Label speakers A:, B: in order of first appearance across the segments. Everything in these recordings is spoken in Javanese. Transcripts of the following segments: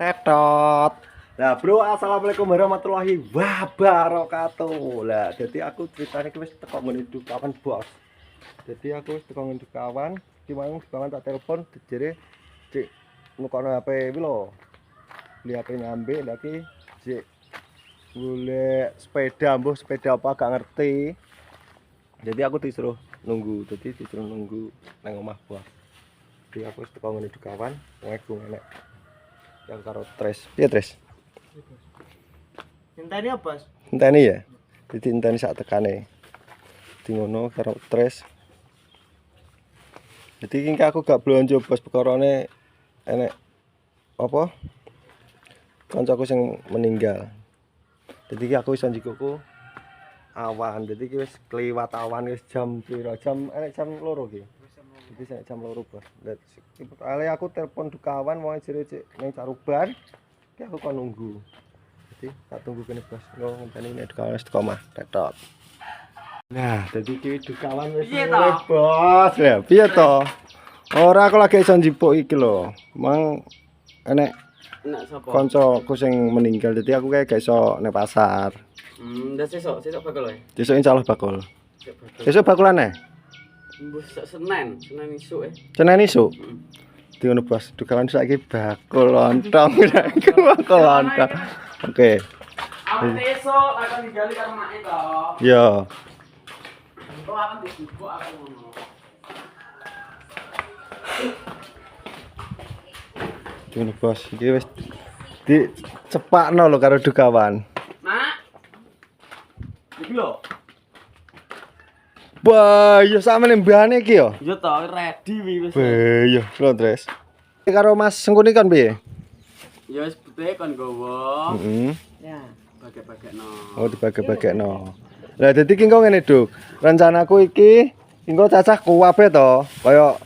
A: Tetot. Nah, Bro, assalamualaikum warahmatullahi wabarakatuh. Lah, jadi aku ceritanya wis teko ngene Dukawan, Bos. Jadi aku wis teko ngene Dukawan, ki mau Dukawan tak telepon dijere Cik nukono HP iki lho. Beli HP nyambe lagi Cik golek sepeda, mbuh sepeda apa gak ngerti. Jadi aku disuruh nunggu, nang omah Bos. Jadi aku wis teko ngene Dukawan, ngaku enek yang karo Tres. Piye Tres?
B: Enteni apa, Bos?
A: Enteni ya. Jadi enteni sak tekane. Di ngono karo Tres. Jadi iki aku gak blonjo Bos perkarane enek apa? Kancaku sing meninggal. Jadi iki aku iso njikuku awan. Jadi iki wis kliwat awan wis jam piro? Jam 2 iki. Jadi saya jam 2 Bos. Ale aku telepon Dukawan mau jere Cik ning Caruban. Iki aku kon nunggu. Jadi tak tunggu kene Bos. Ngenteni nek Dukawan wis teko omah. Tetot. Nah, jadi iki Dukawan wis mulai Bos. Ya, piye to? Ora aku lagi iso njipuk iki lho. Mang enek
B: sapa?
A: Kancaku sing meninggal. Jadi aku kayak gak iso nek pasar.
B: Ndak sesuk bakal wae.
A: Besok insyaallah bakul. Besok bakulan
B: Mbus Senin isuk
A: Senin isuk. Di ngono Bos, Dukawan saiki bakul lontong. Bakul lontong. Oke.
B: Aku esuk akan digali karo mak to.
A: Yo.
B: Kok akan disibuk aku ngono.
A: Di ngono Bos, iki wis dicepakno lho karo Dukawan.
B: Mak. Iki lho.
A: Wah, ya sampeyan mbane iki yo.
B: Yo to ready wis.
A: Yo, lho Tres. Karo Mas Sengkuni kan piye?
B: Ya wis bete kon gowo.
A: Heeh.
B: Ya, bagi-bagekno.
A: Oh, dibagi-bagekno. Lah dadi ki engko ngene, Duk. Rencanaku iki engko cacah kabeh to. Kaya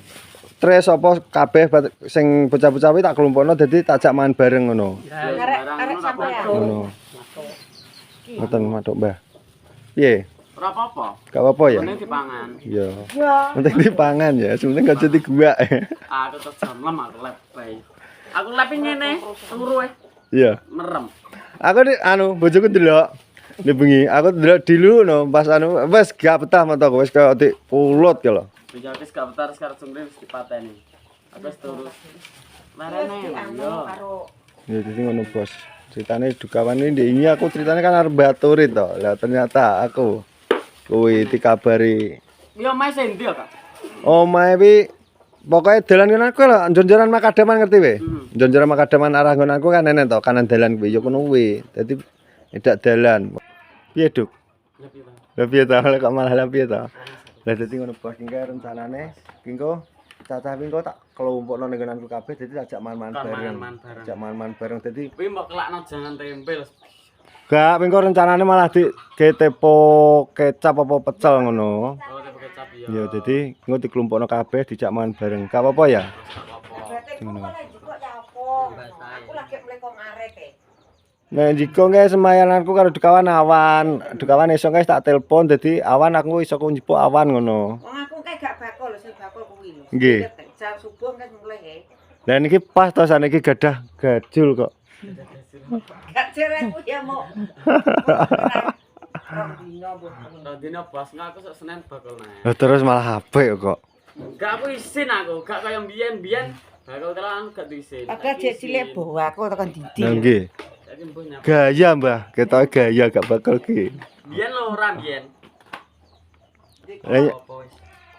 A: Tres apa kabeh sing bocah-bocah kuwi tak kelompokno dadi tak jak mangan bareng ngono.
B: Arek sampean.
A: Ngono. Ngoten matuk, Mbah. Piye?
B: Ora apa-apa.
A: Gak apa-apa ya?
B: Penting dipangan.
A: Iya. Penting dipangan ya, sebenarnya gak jadi gua.
B: Aku tetep jam 6 aku lep bae. Aku lep ngene, turu
A: Iya.
B: merem.
A: Aku bojoku ndelok. Nek bengi aku ndelok dulu no pas wis gak betah mataku wis kaya dik pulut ki lho.
B: Dijake gak betar sekarang sungguh wis dipateni. Aku wis turu. Marane yo.
A: Ya jadi ngono Bos. Ceritane Dukawan ini aku ceritanya kan arep baturi to. Lah ternyata aku kuwi dikabari.
B: Yo mas endi kok?
A: Omahe wi pokoke dalan kono aku lho, njon-njoran Makadaman ngerti we? Njon-njoran Makadaman arah nggonanku kan enek to, kanan dalan kuwi ya kono kuwi. Dadi edak dalan. Piye, Duk? Lah piye ta kok malah lah piye ta? Lah dadi ngono Bos, iki rencanane engko cacah engko tak kelompokno ning nggonanku kabeh dadi tak jak mangan bareng. Jak mangan bareng dadi
B: Kuwi mbok kelakno jangan tempel.
A: gak engko rencanane malah di tepo kecap apa pecel ngono.
B: Oh, tepo kecap ya.
A: Ya dadi engko dikelompokno kabeh dijak mangan bareng. Gak apa-apa ya?
C: Ngono. Aku lagi mleko arek e.
A: Nah, jika nggak semayananku karo Dukawan awan, Dukawan esok guys tak telepon, jadi awan aku iso njupuk awan ngono.
C: Wong aku kae gak bakul sing bakul kuwi lho.
A: Nggih.
C: Jam subuh kan mulai.
A: Lah niki pas to saniki gadah gajul kok.
C: Gak cereku ya mau.
B: Dina bos ngaku sok Senin bakal nae.
A: Lah terus malah apik kok.
B: Gak aku isin aku, gak kaya mbiyen bakal telan gak diisin.
C: Agak jek cilik bawa aku tekan didi.
A: Nah nggih.
B: Saiki mbuh nyapa.
A: Gaya Mbah, ketoke gaya gak bakal ki.
B: Biyen lho ora biyen.
A: Lah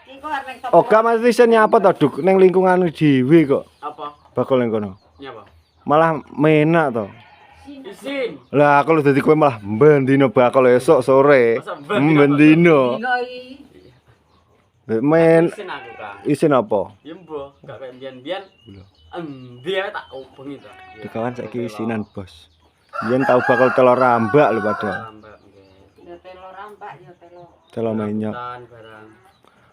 C: Iku arep top.
A: oh gak mesti sen nyapa to Duk ning lingkungan dhewe kok.
B: Apa?
A: Bakal ning kono.
B: Nyapa?
A: Malah menak to.
B: Isin.
A: Lah aku lho dadi kowe malah mbendino bakal esok sore. Mbendino.
C: Dino iki.
A: Men
B: Isin aku kan.
A: isin apa?
B: Ya mbuh, gak kaya biyen-biyen. Endi ae tak ubengi to.
A: Dukawan saiki isinan Bos. Yen tau bakal telur rambak lho padahal.
B: Rambak nggih.
C: Ya telo rambak ya telo.
A: Telur menyok.
B: Tan barang.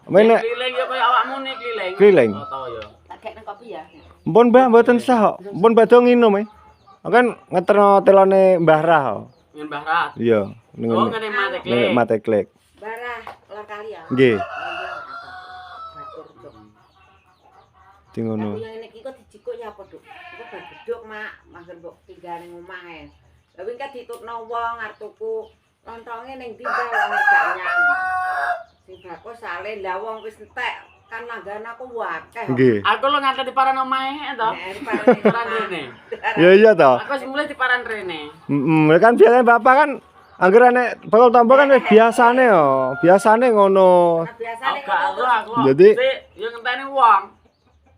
A: Menek
B: Keliling ya kaya awakmu nih keliling.
A: Keliling?
B: Oh, tau ya.
C: Tak gekne kopi ya.
A: mpun Mbah mboten sah kok. Mpun badhe nginum kan ngeterno telone Mbah Rah.
B: Ngene Mbah Rat.
A: Iya,
B: Oh, ngene mate
A: ning
B: klik.
A: mate klik.
C: Barah lor kali ya.
A: Nggih,
C: Batur cuk.
A: di ngono.
C: Yang ini kok dijikuk ya apa, Duk? Iku bagus. waduk mak, mangger mbok tinggal ning omah ae. Lah wingi kan ditutno wong arep tuku lontonge ning ndi wong gak nyang. Sing bagus saleh lah wong wis entek kan langgan aku akeh.
A: Nggih.
B: Aku lo nganti di paran omahe to. Paran rene.
A: Ya iya toh.
B: Aku wis mulai di paran rene.
A: Kan biasanya bapak kan angger nek bakal tambah kan wis biasane yo. Biasane ngono.
C: Biasane
B: Gak aku.
A: Jadi-
B: yo ngenteni wong.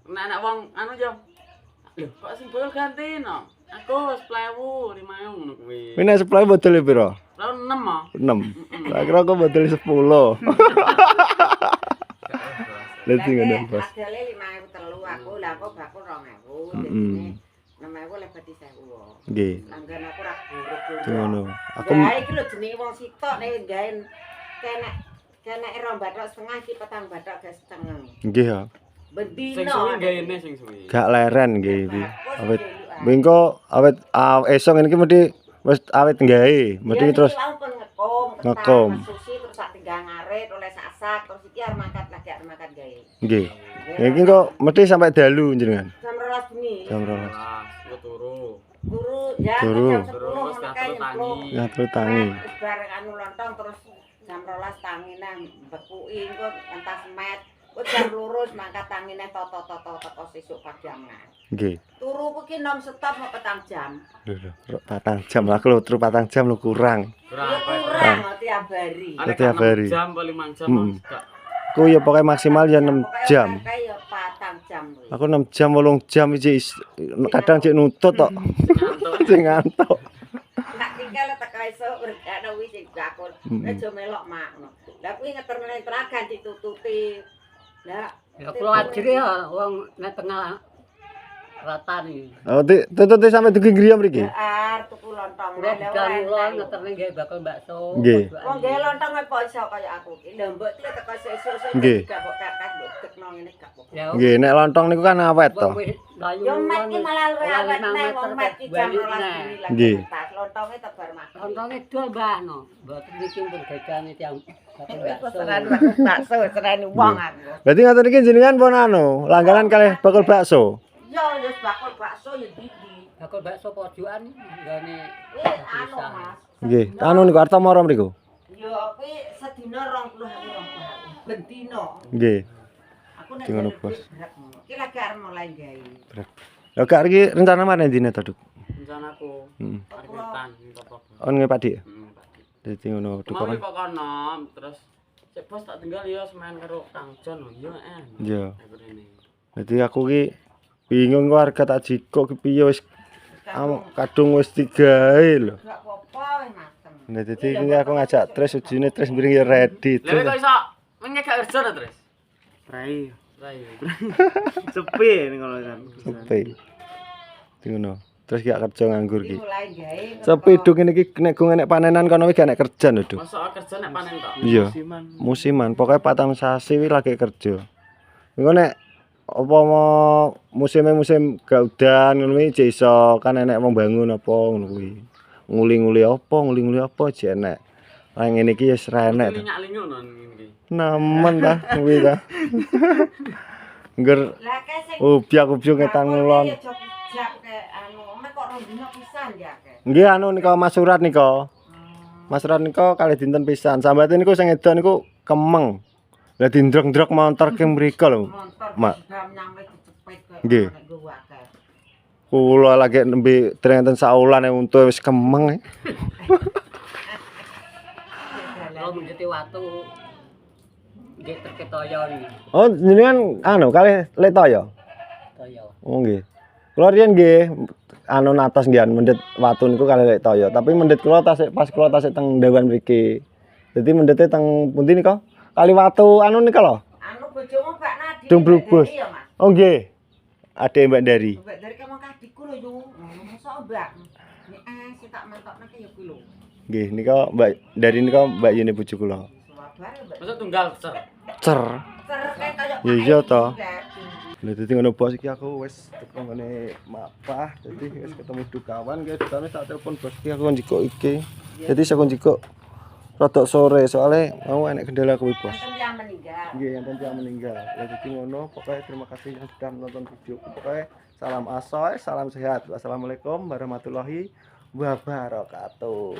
B: Nek wong anu yo. Lho, kok sing bol ganti no? Aku wis 10.000, 5.000 ngono kuwi.
A: Ini nek supply botol piro?
B: Lalu 6 ah.
A: 6. Tak kira aku botol 10. Dadi ngono, Bos.
C: Adale 5.003 aku, lah aku bakul 2.000.
A: Mm-mm.
C: Jadi 6.000 lebih di 1.000.
A: Nggih.
C: Langgan aku ra buruk-buruk.
A: Ngono. Aku
C: Lah iki lho jenenge wong sitok nek gawe kenek rong bathok setengah iki 4 bathok ge setengah.
A: nggih ya.
B: Sing
C: Bendino.
B: suwi gaene sing suwi.
A: Gak leren nggih iki. Awet bengko awet esok ngene iki mesti wis awet gawe, mesti terus ngekom.
C: Susi terus sak tinggal ngarit oleh sak terus iki arep mangkat lagi arep mangkat gawe.
A: Nggih. Iki kok mesti sampai dalu jenengan.
C: Jam 12 bengi.
A: Jam 12.
B: Yo turu.
C: Turu ya
A: Turu.
C: jam 10
B: Terus
C: ngono kae
B: ngatur tangi.
A: Ngatur tangi.
C: Wis bareng anu lontong terus jam 12 tangine bekuki engko entas met. Kok jam 2 mangkat tangine toto-toto teko sesuk pajangan.
A: Nggih.
C: Turu ku ki non stop mau 4 jam.
A: Lho, 4 jam lah kalau turu 4 jam lu kurang.
C: Ya kurang tiap hari.
A: Setiap hari.
B: Jam paling 5 jam gak.
A: Aku ya pokoknya maksimal ya 6 jam.
C: Kayak ya 4 jam kuwi.
A: Aku 6 jam 8 jam iki kadang cek nutut tok. Sing ngantuk.
C: Tak tinggal teko esuk berkano wis sing bakul. Aja melok mak ngono. Lah kuwi ngeterne teragan ditututi. Lah
D: Ya kula ajire ya wong nek tengah rata nih.
A: Oh, tutut sampai dugi griya mriki.
C: arep tuku lontong.
D: Kula bidang kula ngeterne nggih bakal bakso.
A: Nggih.
C: Wong gawe lontong kok iso kaya aku iki. Lah mbok iki teko sesuk-sesuk
A: Nggih.
C: gak mbok kakas mbok tekno ngene gak apa.
D: Ya.
A: Nggih, nek lontong niku kan awet to.
C: Yo mat ki malah luwe awet nek wong mat ki jam 12 bengi lagi.
A: Nggih.
C: Lontonge tebar mati.
D: Lontonge dol Mbah no. Mboten iki pun gagane tiyang bakal bakso.
C: Serani bakso, serani wong aku.
A: Berarti ngoten iki jenengan pun anu, langganan kalih bakul bakso.
C: Yo wis bakul bakso yo didi.
D: Bakal bakso pojokan nggone
C: Anu Mas.
A: Nggih, anu niku Artamara mriku.
C: Yo kuwi sedina 20.000 bendino.
A: Nggih.
C: Aku nek
A: Gimana,
C: gawe
A: Bos?
C: berat ngono. Ki lagi arep mulai gawe.
A: Lah gak iki rencana mana dine to, Duk?
B: Rencanaku.
A: Heeh.
B: Arep ngetan apa.
A: On nge Pak Dik.
B: Pak.
A: Dadi ngono, Duk.
B: Mau kok kono terus cek bos tak tinggal ya semain karo Kang Jon yo
A: Iya.
B: Aku rene.
A: Dadi aku ki bingung kok harga tak jikok ki piye wis kadung wis digawe lho.
C: Gak apa-apa wis mateng.
A: Nah, dadi iki aku ngajak Tres ujine Tres mbiring ya ready.
B: Lha kok iso menye gak kerja to, Tris?
E: Rai,
B: Rai.
E: sepi nih kalau kan.
A: Sepi. Di ngono. Terus gak kerja nganggur
C: Iki
A: ki.
C: mulai gawe.
A: Sepi Duk ngene iki nek gue nek panenan kono wis gak nek kerja lho, Duk.
B: Masa kerja nek panen tok.
A: Iya.
E: Musiman.
A: Musiman, pokoknya patam sasi wi lagi kerja. Engko nek apa mau musim gak udan ngono kuwi jek iso kan enek wong bangun apa ngono kuwi. Nguli-nguli apa jek enek. Lah ngene iki wis ra enek. to.
B: Linyak-linyu non iki.
A: Nemen ta kuwi ta. Ngger
C: Lah kae sing
A: ubyak-ubyuk ngetan ngulon.
C: Ya jog ke anu, mek kok rong dino pisan ya ke.
A: Nggih anu nika Mas Surat nika. Mas Surat nika kalih dinten pisan. Sambate niku sing edan niku kemeng. Lah dindrek-ndrek montor ke mriko lho.
C: Motor
A: Mak.
C: jam nyampe dicepet kok
A: Nggih.
C: nek gua akeh.
A: Kula lagi nembe trenten saulan untu wis kemeng.
D: Kalau menjadi watu nggih terketoyo nih.
A: Oh, jenengan anu kalih Letoyo.
D: Toyo.
A: Oh nggih. Kula riyen nggih anu natos nggih mendet watu niku kalih Letoyo, tapi mendet kula pas kula tasik teng Dawan mriki. Dadi mendete teng pundi nika? Kali watu anu nika lho.
C: Anu bojomu Mbak Nadi.
A: Dung Brubus.
C: Iya, Mas.
A: Oh nggih. Ade Mbak Dari.
C: Mbak dari kemang kadiku lho yo. Mosok Mbak. Nek sing tak mentokne ki yo kuwi lho.
A: Nggih nika Mbak Dari nika Mbak Yune bojo kula.
C: Suwabare Mbak.
B: Masa tunggal cer.
A: Cer.
C: Terus kaya
A: Ya iya toh. Lha dadi ngono bos iki aku wis teko ngene mapah, dadi wis ketemu dukawan guys, dukane tak telepon bos iki aku njiko iki. Dadi saya njiko rada sore soalnya mau enek kendala kuwi bos.
C: Enten tiang meninggal.
A: Nggih, enten yang meninggal. Lah dadi ngono, pokoknya terima kasih yang sudah menonton videoku. Pokoknya salam asoy, salam sehat. Wassalamualaikum warahmatullahi wabarakatuh.